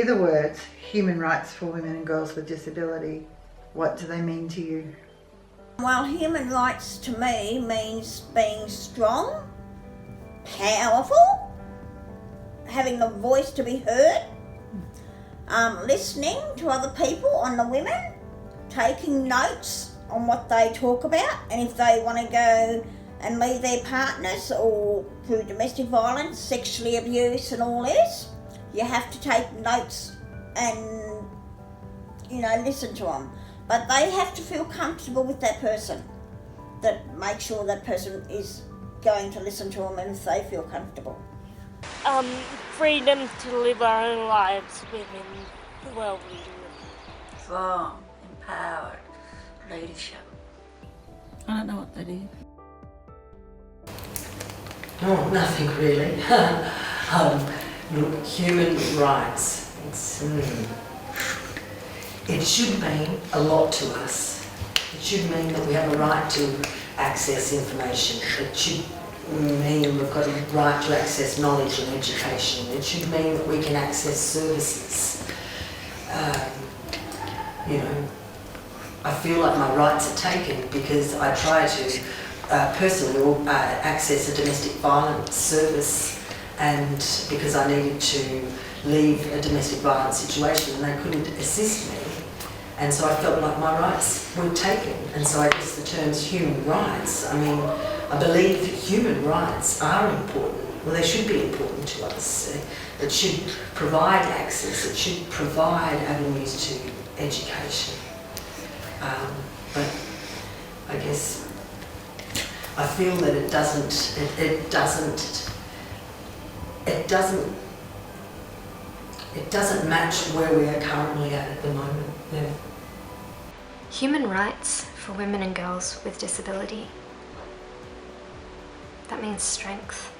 hear the words human rights for women and girls with disability, what do they mean to you? Well, human rights to me means being strong, powerful, having the voice to be heard, listening to other people on the women, taking notes on what they talk about, and if they want to go and leave their partners or through domestic violence, sexually abuse and all this, you have to take notes and, listen to them. But they have to feel comfortable with that person, that make sure that person is going to listen to them and if they feel comfortable. Freedom to live our own lives within the world we live. Strong, empowered leadership. I don't know what that is. Oh, nothing really. Look, human rights. It should mean a lot to us. It should mean that we have a right to access information. It should mean we've got a right to access knowledge and education. It should mean that we can access services. I feel like my rights are taken because I try to personally access a domestic violence service, and because I needed to leave a domestic violence situation and they couldn't assist me, and so I felt like my rights were taken. And so I guess the terms human rights, I believe human rights are important. Well, they should be important to us. It should provide access, it should provide avenues to education. But I guess I feel that it doesn't match where we are currently at the moment. Yeah. Human rights for women and girls with disability. That means strength.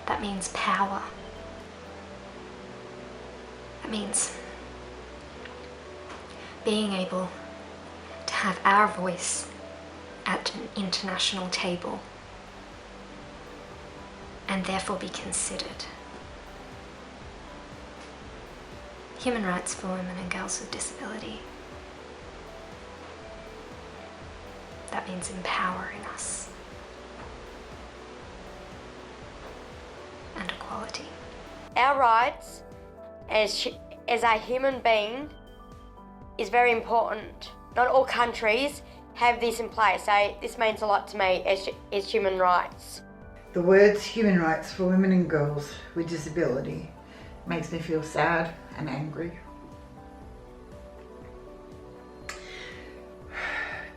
That means power. That means being able to have our voice at an international table and therefore be considered. Human rights for women and girls with disability. That means empowering us. And equality. Our rights as a human being is very important. Not all countries have this in place, so this means a lot to me as human rights. The words human rights for women and girls with disability makes me feel sad and angry.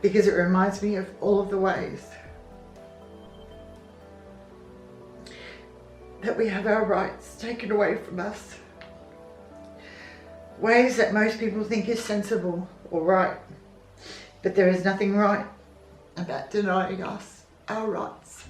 Because it reminds me of all of the ways that we have our rights taken away from us. Ways that most people think is sensible or right. But there is nothing right about denying us our rights.